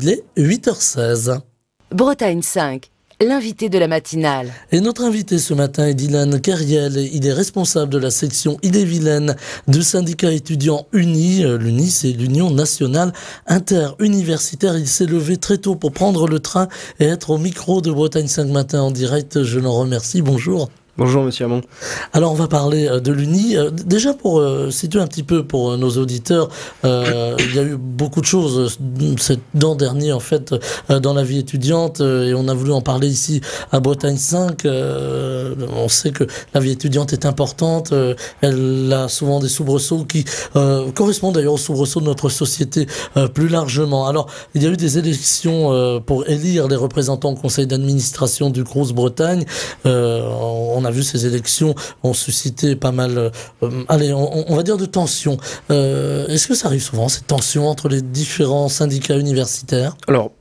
Il est 8h16. Bretagne 5, l'invité de la matinale. Et notre invité ce matin est Dylan Kerriel. Il est responsable de la section Ille-et-Vilaine du syndicat étudiant UNI. L'UNI, c'est l'Union nationale interuniversitaire. Il s'est levé très tôt pour prendre le train et être au micro de Bretagne 5 matin en direct. Je l'en remercie. Bonjour. Bonjour Monsieur Hamon. Alors on va parler de l'UNI. Déjà pour situer un petit peu pour nos auditeurs, il y a eu beaucoup de choses l'an dernier en fait dans la vie étudiante et on a voulu en parler ici à Bretagne 5. On sait que la vie étudiante est importante, elle a souvent des soubresauts qui correspondent d'ailleurs aux soubresauts de notre société plus largement. Alors il y a eu des élections pour élire les représentants au conseil d'administration du Crous Bretagne. On a vu ces élections ont suscité pas mal, on va dire de tensions. Est-ce que ça arrive souvent, ces tensions entre les différents syndicats universitaires ? Alors,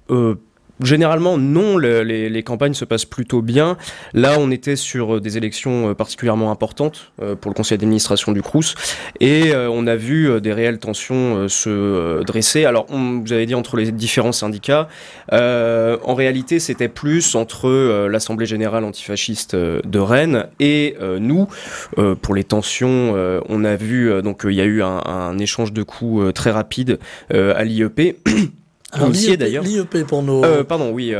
généralement, non, les campagnes se passent plutôt bien. Là, on était sur des élections particulièrement importantes pour le conseil d'administration du Crous et on a vu des réelles tensions se dresser. Alors, vous avez dit entre les différents syndicats. En réalité, c'était plus entre l'Assemblée générale antifasciste de Rennes et nous. Pour les tensions, on a vu, donc il y a eu un échange de coups très rapide à l'IEP. Alors l'IEP pour nos...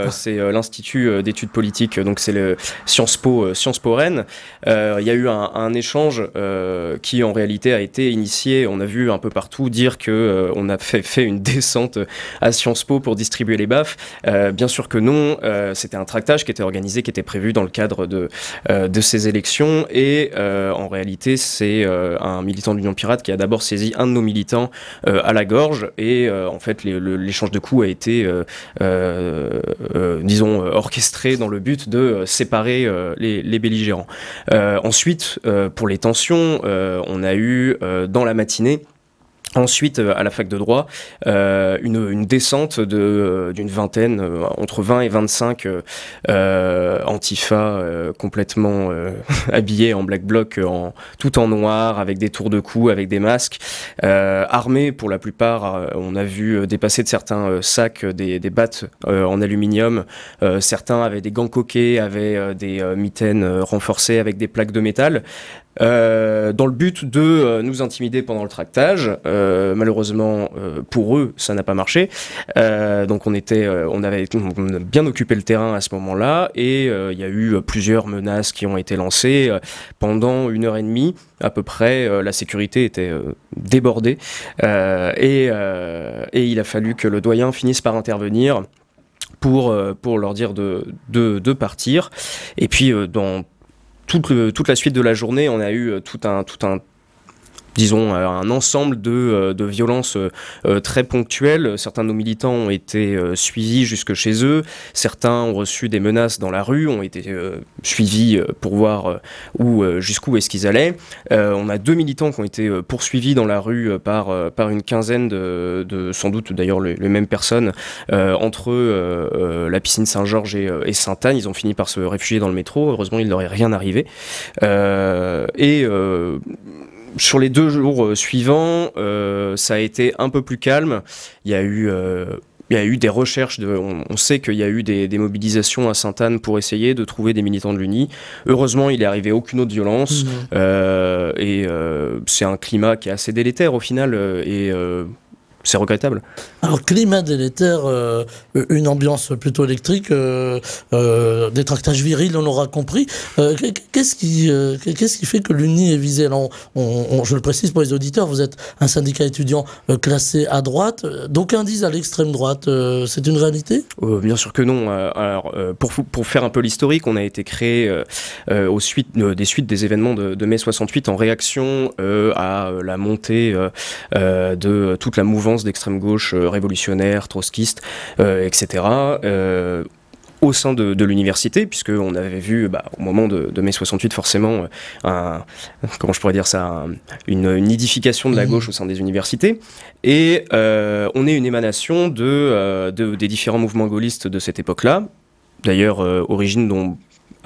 c'est l'Institut d'études politiques, donc c'est le Sciences Po Rennes. Il y a eu un échange qui en réalité a été initié, on a vu un peu partout dire que on a fait une descente à Sciences Po pour distribuer les baffes. Bien sûr que non, c'était un tractage qui était organisé, qui était prévu dans le cadre de ces élections et en réalité c'est un militant de l'Union Pirate qui a d'abord saisi un de nos militants à la gorge et en fait l'échange de coups a été, disons, orchestré dans le but de séparer les belligérants. Ensuite, pour les tensions, on a eu dans la matinée, ensuite, à la fac de droit, une descente d'une vingtaine, entre 20 et 25 antifa complètement habillés en black bloc, tout en noir, avec des tours de cou, avec des masques, armés pour la plupart. On a vu dépasser de certains sacs des battes en aluminium. Certains avaient des gants coquets, avaient des mitaines renforcées avec des plaques de métal. Dans le but de nous intimider pendant le tractage. Malheureusement, pour eux, ça n'a pas marché. Donc on avait bien occupé le terrain à ce moment-là et il y a eu plusieurs menaces qui ont été lancées. Pendant 1h30, à peu près, la sécurité était débordée et il a fallu que le doyen finisse par intervenir pour leur dire de partir. Et puis, dans toute la suite de la journée, on a eu tout un disons, un ensemble de violences très ponctuelles. Certains de nos militants ont été suivis jusque chez eux. Certains ont reçu des menaces dans la rue, ont été suivis pour voir jusqu'où est-ce qu'ils allaient. On a 2 militants qui ont été poursuivis dans la rue par une quinzaine de sans doute d'ailleurs les mêmes personnes entre la piscine Saint-Georges et Sainte-Anne. Ils ont fini par se réfugier dans le métro. Heureusement, il leur est rien arrivé. Sur les 2 jours suivants, ça a été un peu plus calme. Il y a eu des recherches, on sait qu'il y a eu des mobilisations à Sainte-Anne pour essayer de trouver des militants de l'UNI. Heureusement, il n'est arrivé aucune autre violence. C'est un climat qui est assez délétère au final et c'est regrettable. Alors, climat délétère, une ambiance plutôt électrique, des tractages virils, on aura compris. Qu'est-ce qui fait que l'UNI est visée? Alors, je le précise pour les auditeurs, vous êtes un syndicat étudiant classé à droite. D'aucuns disent à l'extrême droite. C'est une réalité? Bien sûr que non. Alors, pour faire un peu l'historique, on a été créé des suites des événements de mai 68 en réaction à la montée de toute la mouvance d'extrême gauche révolutionnaire, trotskiste, etc. Au sein de l'université, puisqu'on avait vu au moment de mai 68 forcément comment je pourrais dire ça, une nidification de la gauche au sein des universités, et on est une émanation des différents mouvements gaullistes de cette époque-là, d'ailleurs origine dont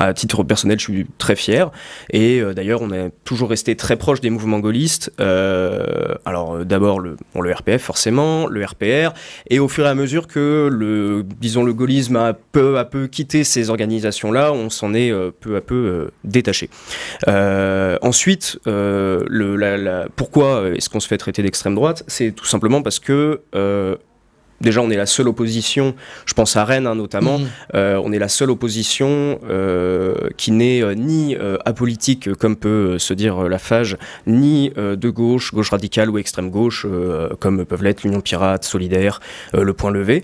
À titre personnel, je suis très fier. Et d'ailleurs, on est toujours resté très proche des mouvements gaullistes. Alors d'abord le RPF forcément, le RPR, et au fur et à mesure que le gaullisme a peu à peu quitté ces organisations-là, on s'en est peu à peu détaché. Ensuite, pourquoi est-ce qu'on se fait traiter d'extrême droite ? C'est tout simplement parce que déjà, on est la seule opposition, je pense à Rennes notamment, on est la seule opposition qui n'est ni apolitique, comme peut se dire la FAGE, ni de gauche radicale ou extrême gauche, comme peuvent l'être l'Union Pirate, Solidaire, le Point Levé.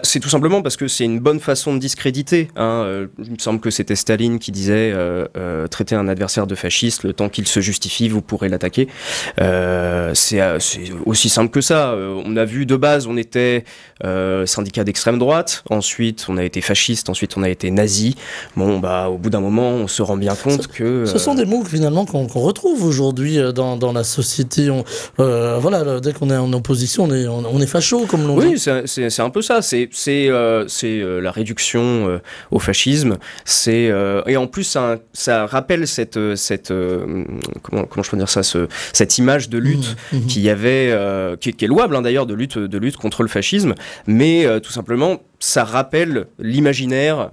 C'est tout simplement parce que c'est une bonne façon de discréditer. Il me semble que c'était Staline qui disait traiter un adversaire de fasciste, le temps qu'il se justifie, vous pourrez l'attaquer. C'est aussi simple que ça. On a vu de base, on était syndicat d'extrême droite, ensuite on a été fasciste, ensuite on a été nazi. Bon, au bout d'un moment, on se rend bien compte que... Ce sont des mots finalement qu'on retrouve aujourd'hui dans la société. Dès qu'on est en opposition, on est facho, comme l'on dit. Oui, c'est un peu ça. C'est la réduction au fascisme. Et en plus, ça rappelle comment je peux dire ça, cette image de lutte qu'il y avait, qui est louable d'ailleurs, de lutte contre le fascisme, mais tout simplement, ça rappelle l'imaginaire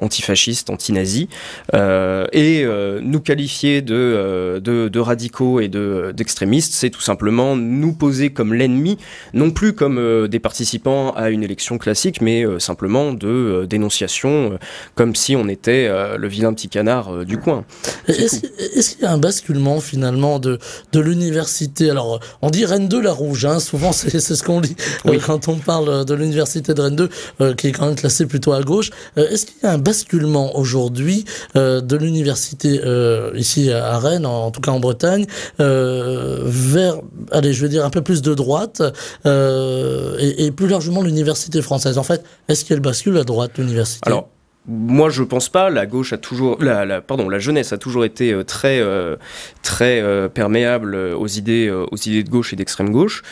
antifasciste, anti-nazi, et nous qualifier de radicaux et d'extrémistes, c'est tout simplement nous poser comme l'ennemi, non plus comme des participants à une élection classique, mais simplement de dénonciation, comme si on était le vilain petit canard du coin. Est-ce qu'il y a un basculement finalement de l'université? Alors, on dit Rennes 2 la rouge, souvent c'est ce qu'on lit quand on parle de l'université de Rennes 2, qui est quand même classée plutôt à gauche. Est-ce qu'il y a un basculement aujourd'hui de l'université ici à Rennes, en tout cas en Bretagne, vers, je vais dire un peu plus de droite, et plus largement l'université française? En fait, est-ce qu'elle bascule à droite, l'université? Alors, moi, je pense pas. La gauche a toujours, la jeunesse a toujours été très perméable aux idées de gauche et d'extrême gauche.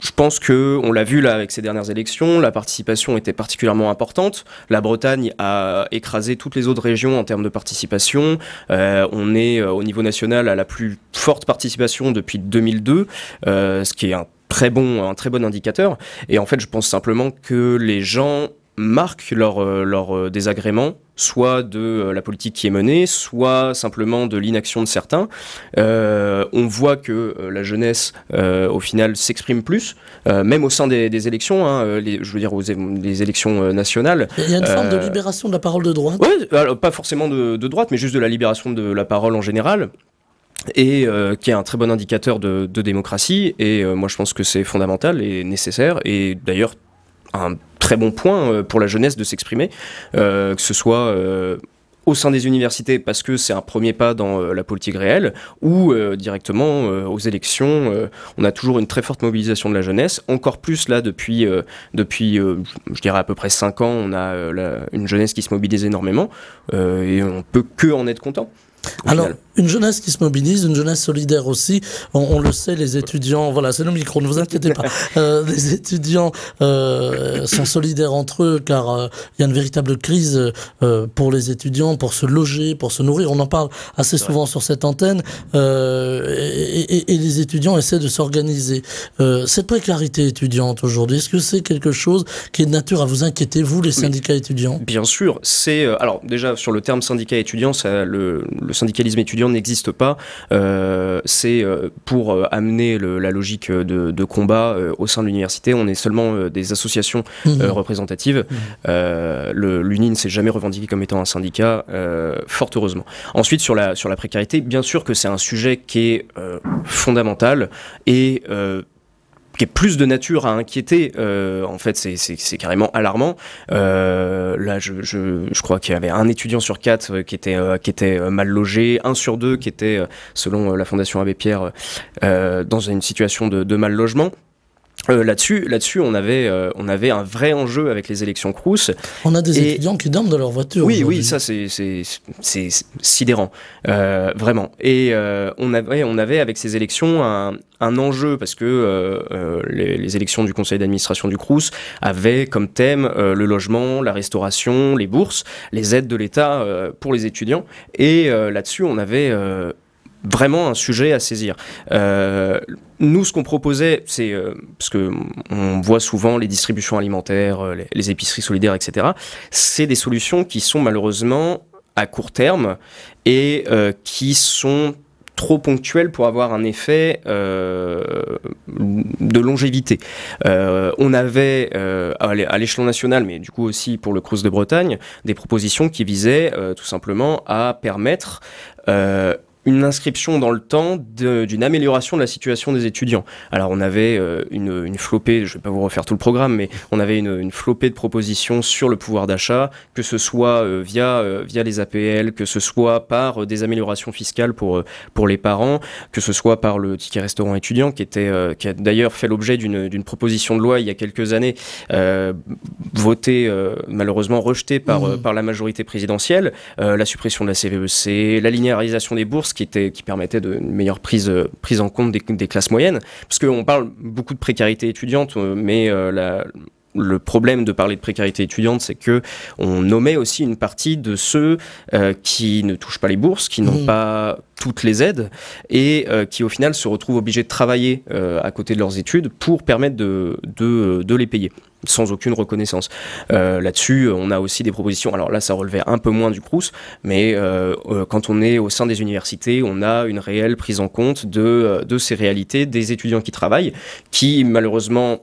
Je pense que on l'a vu là avec ces dernières élections, la participation était particulièrement importante. La Bretagne a écrasé toutes les autres régions en termes de participation. On est au niveau national à la plus forte participation depuis 2002, ce qui est un très bon indicateur. Et en fait, je pense simplement que les gens marquent leur désagrément, soit de la politique qui est menée, soit simplement de l'inaction de certains. On voit que la jeunesse, au final, s'exprime plus, même au sein des élections, les élections nationales. Il y a une forme de libération de la parole de droite. Oui, pas forcément de droite, mais juste de la libération de la parole en général. Et qui est un très bon indicateur de démocratie. Et moi, je pense que c'est fondamental et nécessaire. Et d'ailleurs, un très bon point pour la jeunesse de s'exprimer, que ce soit au sein des universités parce que c'est un premier pas dans la politique réelle, ou directement aux élections. On a toujours une très forte mobilisation de la jeunesse, encore plus là depuis je dirais à peu près 5 ans, on a une jeunesse qui se mobilise énormément, et on peut que en être content. Alors, une jeunesse qui se mobilise, une jeunesse solidaire aussi, on le sait, les étudiants, voilà, c'est le micro, ne vous inquiétez pas, les étudiants sont solidaires entre eux, car il y a une véritable crise pour les étudiants, pour se loger, pour se nourrir, on en parle assez souvent sur cette antenne, et les étudiants essaient de s'organiser. Cette précarité étudiante aujourd'hui, est-ce que c'est quelque chose qui est de nature à vous inquiéter, vous, les syndicats étudiants? Bien sûr, c'est... alors déjà, sur le terme syndicat étudiant, le syndicalisme étudiant n'existe pas. C'est pour amener la logique de combat au sein de l'université. On est seulement des associations représentatives. L'UNI ne s'est jamais revendiqué comme étant un syndicat, fort heureusement. Ensuite, sur la précarité, bien sûr que c'est un sujet qui est fondamental et qui est plus de nature à inquiéter. En fait, c'est carrément alarmant. Là, je crois qu'il y avait un étudiant sur 4 qui était mal logé, 1 sur 2 qui était, selon la Fondation Abbé Pierre, dans une situation de mal logement. Là-dessus, on avait un vrai enjeu avec les élections Crous. On a des étudiants qui dorment dans leur voiture. Oui, ça c'est sidérant, vraiment. Et on avait avec ces élections un enjeu parce que les élections du conseil d'administration du Crous avaient comme thème le logement, la restauration, les bourses, les aides de l'État pour les étudiants. Et là-dessus, on avait vraiment un sujet à saisir. Nous, ce qu'on proposait, c'est parce que on voit souvent les distributions alimentaires, les épiceries solidaires, etc. C'est des solutions qui sont malheureusement à court terme et qui sont trop ponctuelles pour avoir un effet de longévité. On avait à l'échelon national, mais du coup aussi pour le Crous de Bretagne, des propositions qui visaient tout simplement à permettre une inscription dans le temps d'une amélioration de la situation des étudiants. Alors on avait une flopée, je ne vais pas vous refaire tout le programme, mais on avait une flopée de propositions sur le pouvoir d'achat, que ce soit via les APL, que ce soit par des améliorations fiscales pour les parents, que ce soit par le ticket restaurant étudiant, qui a d'ailleurs fait l'objet d'une proposition de loi il y a quelques années, votée, malheureusement rejetée par la majorité présidentielle, la suppression de la CVEC, la linéarisation des bourses, qui permettait une meilleure prise en compte des classes moyennes. Parce qu'on parle beaucoup de précarité étudiante, mais le problème de parler de précarité étudiante, c'est que on nommait aussi une partie de ceux qui ne touchent pas les bourses, qui n'ont pas toutes les aides et qui au final se retrouvent obligés de travailler à côté de leurs études pour permettre de les payer sans aucune reconnaissance. Là-dessus, on a aussi des propositions. Alors là, ça relevait un peu moins du Crous, mais quand on est au sein des universités, on a une réelle prise en compte de ces réalités des étudiants qui travaillent, qui malheureusement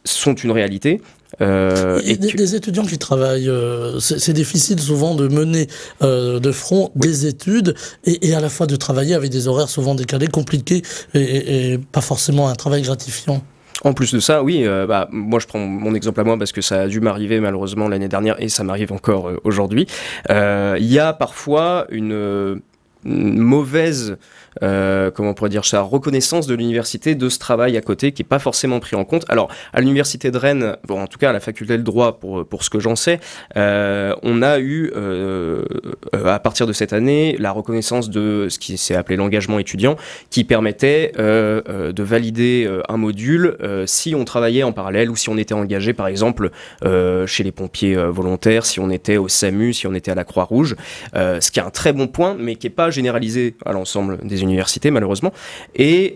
sont une réalité. Des étudiants qui travaillent, c'est difficile souvent de mener de front des études et à la fois de travailler avec des horaires souvent décalés, compliqués et pas forcément un travail gratifiant. En plus de ça, oui, moi je prends mon exemple à moi parce que ça a dû m'arriver malheureusement l'année dernière et ça m'arrive encore aujourd'hui. Il y a parfois une mauvaise comment on pourrait dire ça, reconnaissance de l'université de ce travail à côté qui n'est pas forcément pris en compte. Alors, à l'université de Rennes, bon, en tout cas à la faculté de droit, pour ce que j'en sais, on a eu, à partir de cette année, la reconnaissance de ce qui s'est appelé l'engagement étudiant, qui permettait de valider un module si on travaillait en parallèle ou si on était engagé, par exemple, chez les pompiers volontaires, si on était au SAMU, si on était à la Croix-Rouge, ce qui est un très bon point, mais qui n'est pas généralisé à l'ensemble des universités malheureusement. Et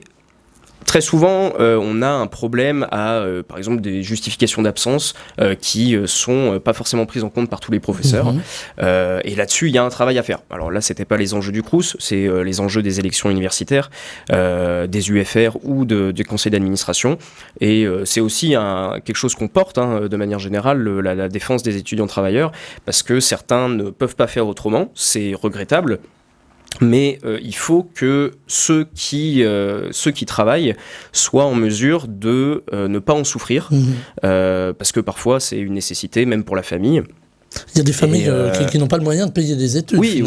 très souvent, on a un problème à, par exemple, des justifications d'absence qui sont pas forcément prises en compte par tous les professeurs. Et là-dessus, il y a un travail à faire. Alors là, c'était pas les enjeux du Crous, c'est les enjeux des élections universitaires, des UFR ou du conseil d'administration. Et c'est aussi quelque chose qu'on porte, de manière générale, la défense des étudiants travailleurs, parce que certains ne peuvent pas faire autrement. C'est regrettable. Mais il faut que ceux qui travaillent soient en mesure de ne pas en souffrir, parce que parfois c'est une nécessité, même pour la famille. Il y a des familles qui n'ont pas le moyen de payer des études. Oui.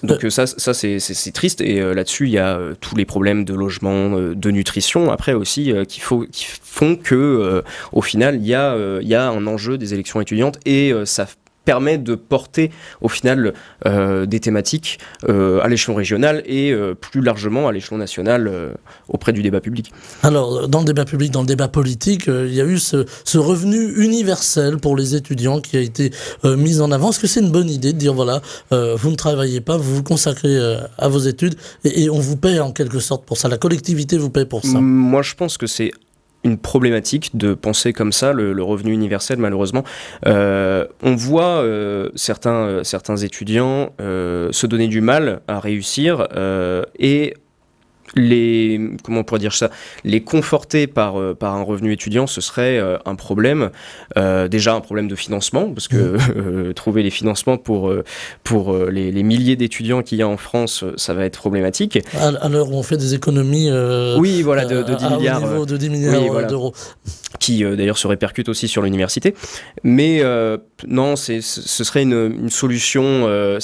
Donc ça c'est triste. Et là-dessus, il y a tous les problèmes de logement, de nutrition, après aussi, qui font que, au final, il y a un enjeu des élections étudiantes et ça permet de porter au final des thématiques à l'échelon régional et plus largement à l'échelon national auprès du débat public. Alors, dans le débat public, dans le débat politique, il y a eu ce revenu universel pour les étudiants qui a été mis en avant. Est-ce que c'est une bonne idée de dire, voilà, vous ne travaillez pas, vous vous consacrez à vos études et on vous paie en quelque sorte pour ça, la collectivité vous paie pour ça? Moi, je pense que c'est une problématique de penser comme ça, le revenu universel, malheureusement. On voit certains étudiants se donner du mal à réussir et comment on pourrait dire ça, les conforter par un revenu étudiant, ce serait un problème, déjà un problème de financement, parce que trouver les financements pour les milliers d'étudiants qu'il y a en France, ça va être problématique. À l'heure où on fait des économies oui, voilà, de 10 milliards, au niveau de 10 milliards voilà, d'euros. Qui d'ailleurs se répercute aussi sur l'université. Mais non, ce serait une solution,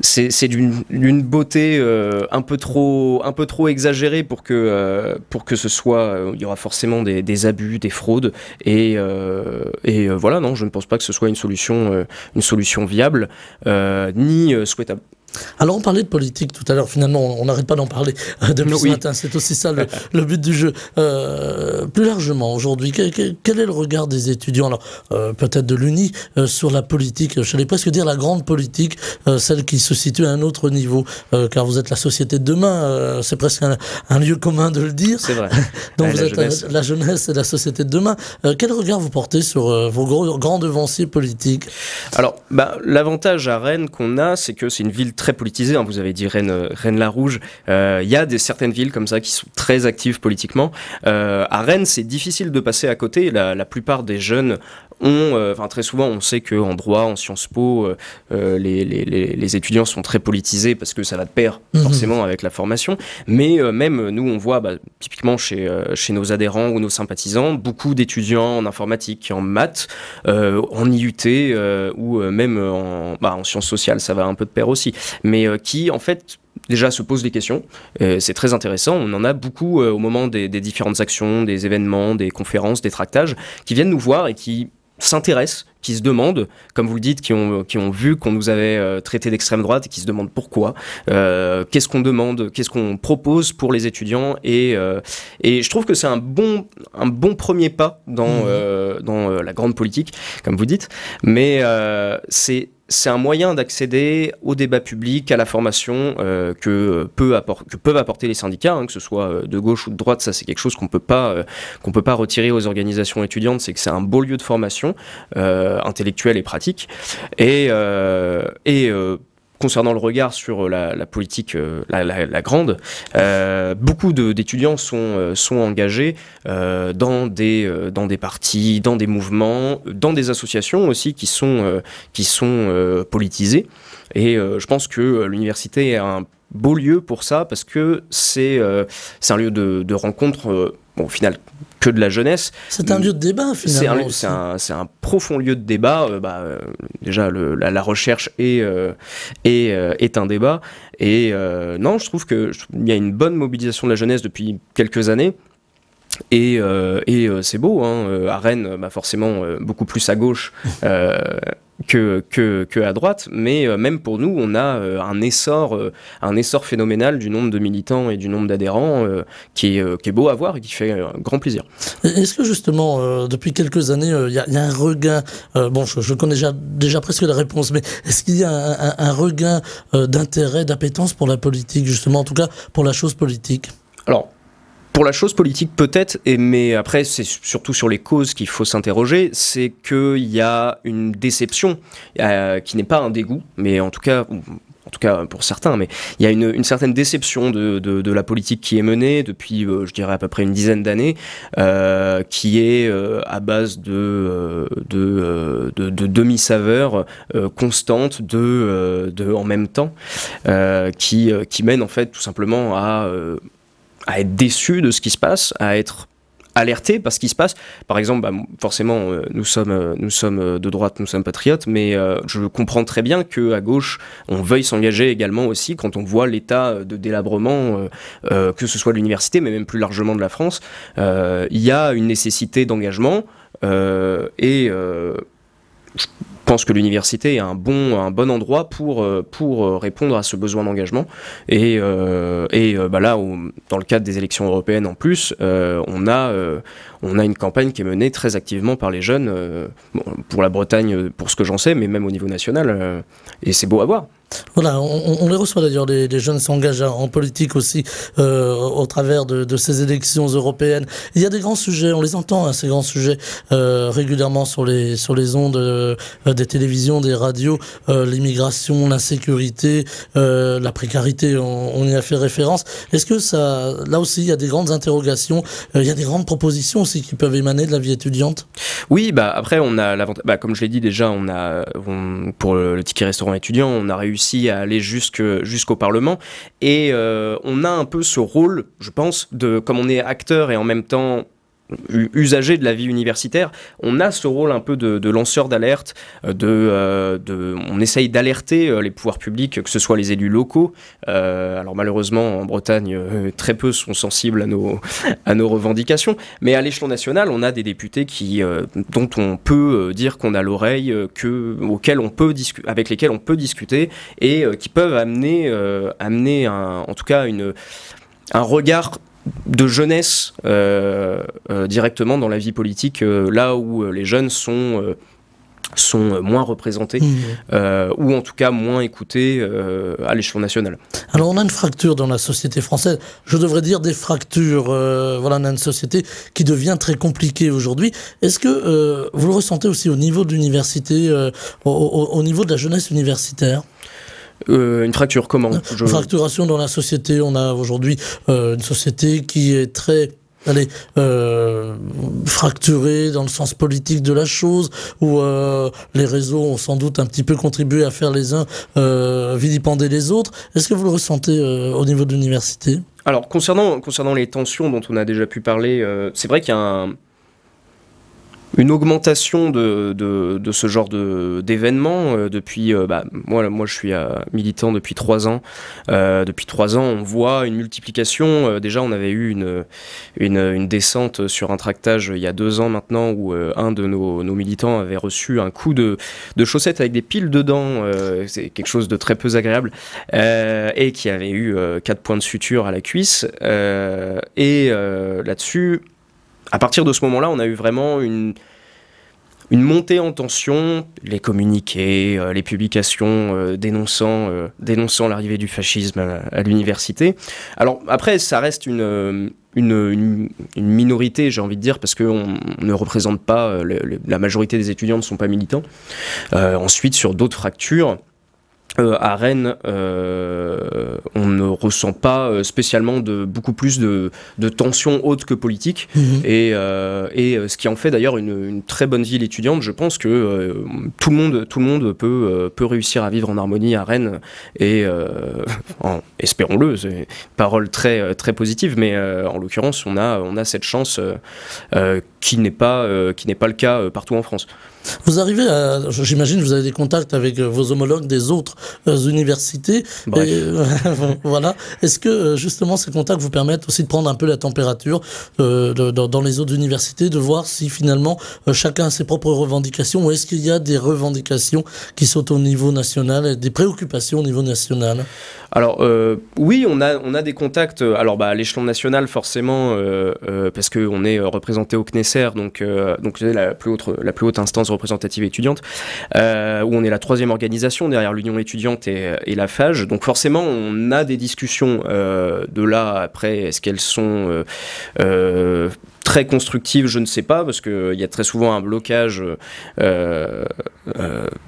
c'est d'une beauté un peu trop exagérée pour que ce soit, il y aura forcément des abus, des fraudes, et voilà, non, je ne pense pas que ce soit une solution viable ni souhaitable. Alors on parlait de politique tout à l'heure, finalement on n'arrête pas d'en parler depuis ce matin, c'est aussi ça le but du jeu. Plus largement aujourd'hui, quel est le regard des étudiants, alors peut-être de l'Uni, sur la politique, je allais presque dire la grande politique, celle qui se situe à un autre niveau, car vous êtes la société de demain, c'est presque un lieu commun de le dire. C'est vrai. Donc vous êtes la jeunesse et la société de demain. Quel regard vous portez sur vos grands devanciers politiques? Alors, l'avantage à Rennes qu'on a, c'est que c'est une ville très politisée, hein. Vous avez dit Rennes-la-Rouge. Il y a certaines villes comme ça qui sont très actives politiquement. À Rennes, c'est difficile de passer à côté. La plupart des jeunes très souvent, on sait qu'en droit, en Sciences Po, les étudiants sont très politisés parce que ça va de pair forcément avec la formation. Mais même nous, on voit typiquement chez nos adhérents ou nos sympathisants, beaucoup d'étudiants en informatique, en maths, en IUT ou même en sciences sociales, ça va un peu de pair aussi. Mais qui, en fait, déjà se posent des questions, c'est très intéressant, on en a beaucoup au moment des différentes actions, des événements, des conférences, des tractages, qui viennent nous voir et qui s'intéressent, qui se demandent, comme vous le dites, qui ont vu qu'on nous avait traité d'extrême droite et qui se demandent pourquoi, qu'est-ce qu'on demande, qu'est-ce qu'on propose pour les étudiants, et je trouve que c'est un bon premier pas dans la grande politique, comme vous dites, mais c'est un moyen d'accéder au débat public, à la formation que peuvent apporter les syndicats, hein, que ce soit de gauche ou de droite. Ça, c'est quelque chose qu'on peut pas retirer aux organisations étudiantes. C'est que c'est un beau lieu de formation intellectuelle et pratique. Et concernant le regard sur la politique, la grande, beaucoup d'étudiants sont engagés dans des partis, dans des mouvements, dans des associations aussi qui sont politisées. Et je pense que l'université est un beau lieu pour ça, parce que c'est un lieu de rencontre, au final, que de la jeunesse. C'est un lieu de débat, finalement. C'est un profond lieu de débat. Déjà, la recherche est un débat. Et non, je trouve qu'il y a une bonne mobilisation de la jeunesse depuis quelques années. Et c'est beau, hein. À Rennes, forcément, beaucoup plus à gauche que à droite, mais même pour nous, on a un essor phénoménal du nombre de militants et du nombre d'adhérents qui est beau à voir et qui fait un grand plaisir. Est-ce que justement, depuis quelques années, il y a un regain, je connais déjà presque la réponse, mais est-ce qu'il y a un regain d'intérêt, d'appétence pour la politique, justement, en tout cas pour la chose politique? Alors, pour la chose politique peut-être, mais après c'est surtout sur les causes qu'il faut s'interroger, c'est qu'il y a une déception qui n'est pas un dégoût, mais en tout cas pour certains, mais il y a une certaine déception de la politique qui est menée depuis, je dirais à peu près une dizaine d'années, qui est à base de demi-saveurs constantes de en même temps, qui mène en fait tout simplement à être déçu de ce qui se passe, à être alerté par ce qui se passe. Par exemple, forcément, nous sommes de droite, nous sommes patriotes, mais je comprends très bien qu'à gauche, on veuille s'engager également aussi quand on voit l'état de délabrement, que ce soit de l'université, mais même plus largement de la France. Il y a une nécessité d'engagement je pense que l'université est un bon endroit pour répondre à ce besoin d'engagement. Et là, dans le cadre des élections européennes en plus, on a une campagne qui est menée très activement par les jeunes, pour la Bretagne, pour ce que j'en sais, mais même au niveau national. Et c'est beau à voir. Voilà, on les reçoit d'ailleurs, les jeunes s'engagent en politique aussi au travers de ces élections européennes. Il y a des grands sujets, on les entend, hein, ces grands sujets régulièrement sur les ondes des télévisions, des radios, l'immigration, l'insécurité, la précarité, on y a fait référence. Est-ce que là aussi, il y a des grandes interrogations, il y a des grandes propositions aussi qui peuvent émaner de la vie étudiante? Oui, après on a l'avantage, comme je l'ai dit déjà, pour le ticket restaurant étudiant, on a réussi à aller jusqu'au Parlement, et on a un peu ce rôle, je pense, comme on est acteur et en même temps usagers de la vie universitaire, on a ce rôle un peu de lanceur d'alerte, on essaye d'alerter les pouvoirs publics, que ce soit les élus locaux. Alors malheureusement, en Bretagne, très peu sont sensibles à nos revendications, mais à l'échelon national, on a des députés dont on peut dire qu'on a l'oreille, avec lesquels on peut discuter et qui peuvent amener en tout cas un regard de jeunesse directement dans la vie politique, là où les jeunes sont moins représentés, ou en tout cas moins écoutés à l'échelon national. Alors on a une fracture dans la société française, je devrais dire des fractures, voilà, on a une société qui devient très compliquée aujourd'hui. Est-ce que vous le ressentez aussi au niveau de l'université, au niveau de la jeunesse universitaire ? Une fracture, comment ? Une fracturation dans la société, on a aujourd'hui une société qui est très fracturée dans le sens politique de la chose, où les réseaux ont sans doute un petit peu contribué à faire les uns vilipender les autres. Est-ce que vous le ressentez au niveau de l'université ? Alors, concernant les tensions dont on a déjà pu parler, c'est vrai qu'il y a une augmentation de ce genre d'événements depuis moi je suis militant depuis 3 ans. Depuis 3 ans, on voit une multiplication. Déjà, on avait eu une descente sur un tractage il y a 2 ans maintenant, où un de nos militants avait reçu un coup de chaussette avec des piles dedans. C'est quelque chose de très peu agréable, et qui avait eu 4 points de suture à la cuisse. Là-dessus, à partir de ce moment-là, on a eu vraiment une montée en tension, les communiqués, les publications dénonçant l'arrivée du fascisme à l'université. Alors après, ça reste une minorité, j'ai envie de dire, parce qu'on ne représente pas, la majorité des étudiants ne sont pas militants. Ensuite, sur d'autres fractures, à Rennes, on ne ressent pas spécialement beaucoup plus de tensions hautes que politiques, et ce qui en fait d'ailleurs une très bonne ville étudiante. Je pense que tout le monde peut réussir à vivre en harmonie à Rennes, et espérons-le, c'est une parole très très positive, mais en l'occurrence on a cette chance qui n'est pas le cas partout en France. Vous arrivez j'imagine, vous avez des contacts avec vos homologues des autres universités. Voilà. Est-ce que justement ces contacts vous permettent aussi de prendre un peu la température dans les autres universités, de voir si finalement chacun a ses propres revendications, ou est-ce qu'il y a des revendications qui sont au niveau national, des préoccupations au niveau national ? Alors oui, on a des contacts. Alors à l'échelon national forcément, parce que on est représenté au CNESER, donc c'est la plus haute instance représentative étudiante, où on est la 3e organisation derrière l'Union étudiante et la FAGE. Donc forcément, on a des discussions. De là après, est-ce qu'elles sont très constructive, je ne sais pas, parce qu'il y a très souvent un blocage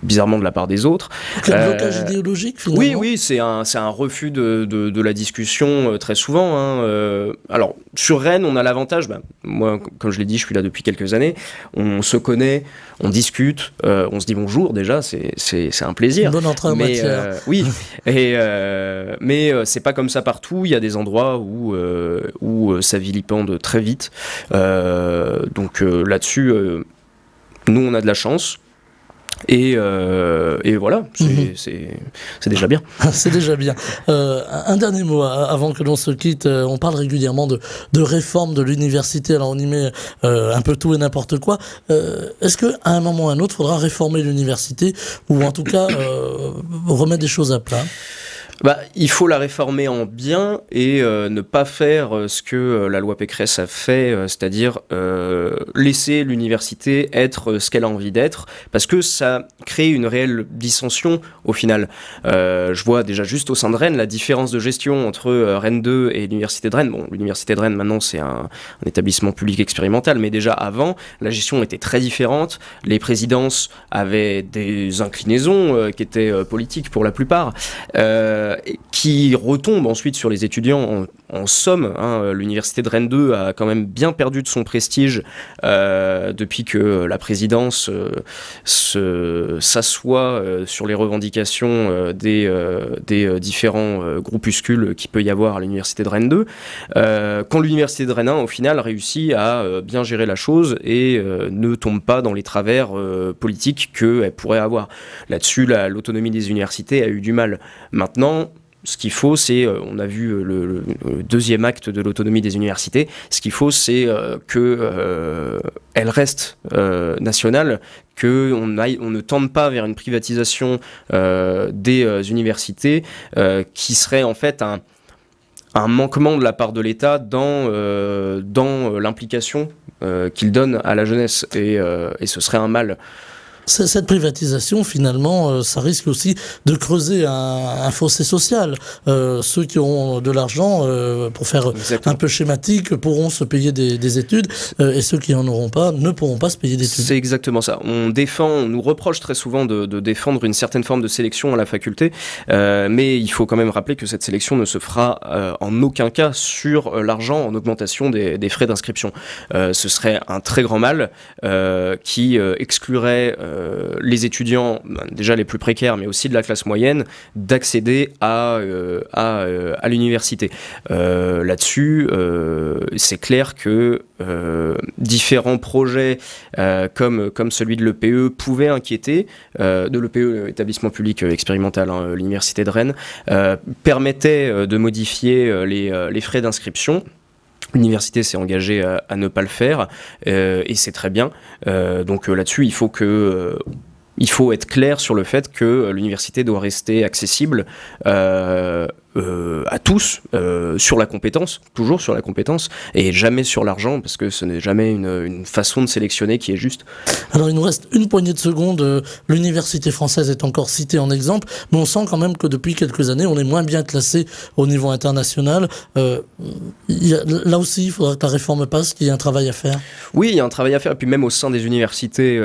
bizarrement de la part des autres. Un blocage idéologique, finalement. Oui, c'est un refus de la discussion très souvent. Alors, sur Rennes, on a l'avantage, moi, comme je l'ai dit, je suis là depuis quelques années, on se connaît, on discute, on se dit bonjour, déjà, c'est un plaisir. Bonne entrée en matière. Oui, mais c'est pas comme ça partout, il y a des endroits où ça vilipende très vite. Donc là-dessus, nous on a de la chance, et voilà, c'est déjà bien. C'est déjà bien. Un dernier mot avant que l'on se quitte. On parle régulièrement de réforme de l'université, alors on y met un peu tout et n'importe quoi. Est-ce qu'à un moment ou à un autre, il faudra réformer l'université, ou en tout cas remettre des choses à plat ? Il faut la réformer en bien, et ne pas faire ce que la loi Pécresse a fait, c'est-à-dire laisser l'université être ce qu'elle a envie d'être, parce que ça crée une réelle dissension au final. Je vois déjà juste au sein de Rennes la différence de gestion entre Rennes 2 et l'université de Rennes. Bon, l'université de Rennes maintenant c'est un établissement public expérimental, mais déjà avant la gestion était très différente. Les présidences avaient des inclinaisons qui étaient politiques pour la plupart. Qui retombe ensuite sur les étudiants en somme, hein, l'université de Rennes 2 a quand même bien perdu de son prestige depuis que la présidence s'assoit sur les revendications des différents groupuscules qu'il peut y avoir à l'université de Rennes 2, quand l'université de Rennes 1, au final, réussit à bien gérer la chose et ne tombe pas dans les travers politiques qu'elle pourrait avoir. Là-dessus, l'autonomie des universités a eu du mal. Maintenant, ce qu'il faut, c'est, on a vu le deuxième acte de l'autonomie des universités, ce qu'il faut, c'est qu'elle reste nationale, qu'on ne tende pas vers une privatisation des universités qui serait en fait un manquement de la part de l'État dans l'implication qu'il donne à la jeunesse, et ce serait un mal. Cette privatisation, finalement, ça risque aussi de creuser un fossé social. Ceux qui ont de l'argent, pour faire Exactement. un peu schématique, pourront se payer des études, et ceux qui n'en auront pas ne pourront pas se payer d'études. C'est exactement ça. On nous reproche très souvent de défendre une certaine forme de sélection à la faculté, mais il faut quand même rappeler que cette sélection ne se fera en aucun cas sur l'argent en augmentation des frais d'inscription. Ce serait un très grand mal qui exclurait les étudiants, déjà les plus précaires, mais aussi de la classe moyenne, d'accéder à l'université. Là-dessus, c'est clair que différents projets comme celui de l'EPE pouvaient inquiéter, de l'EPE, établissement public expérimental, hein, l'université de Rennes, permettaient de modifier les frais d'inscription. L'université s'est engagée à ne pas le faire, et c'est très bien. Donc là-dessus, il faut être clair sur le fait que l'université doit rester accessible à tous, sur la compétence, toujours sur la compétence, et jamais sur l'argent, parce que ce n'est jamais une façon de sélectionner qui est juste. Alors il nous reste une poignée de secondes. L'université française est encore citée en exemple, mais on sent quand même que depuis quelques années, on est moins bien classé au niveau international. Là aussi, il faudra que la réforme passe, qu'il y ait un travail à faire. Oui, il y a un travail à faire, et puis même au sein des universités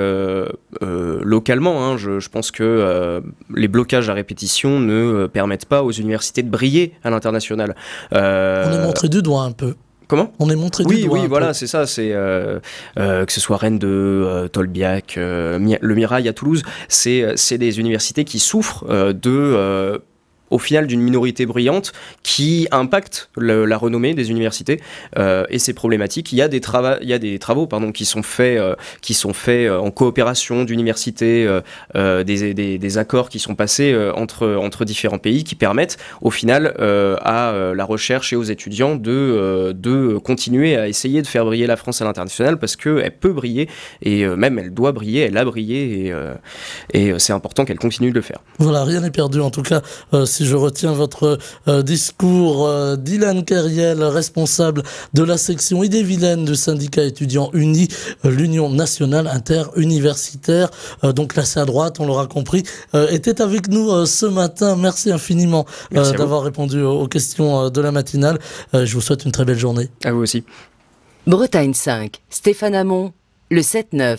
localement, hein, je pense que les blocages à répétition ne permettent pas aux universités de briller à l'international. On est montré du doigt un peu. Comment ? On est montré du doigt. Oui, voilà, c'est ça. C'est que ce soit Rennes 2, Tolbiac, le Mirail à Toulouse, c'est des universités qui souffrent au final d'une minorité brillante qui impacte la renommée des universités, et c'est problématique. Il y a des travaux qui sont faits en coopération d'universités, des accords qui sont passés entre différents pays qui permettent au final à la recherche et aux étudiants de continuer à essayer de faire briller la France à l'international, parce qu'elle peut briller, et même elle doit briller, elle a brillé, et c'est important qu'elle continue de le faire. Voilà, rien n'est perdu en tout cas. Si je retiens votre discours, Dylan Kerriel, responsable de la section Ille-et-Vilaine du syndicat étudiant uni, l'Union nationale interuniversitaire, donc classé à droite, on l'aura compris, était avec nous ce matin. Merci infiniment d'avoir répondu aux questions de la matinale. Je vous souhaite une très belle journée. À vous aussi. Bretagne 5, Stéphane Hamon, le 7-9.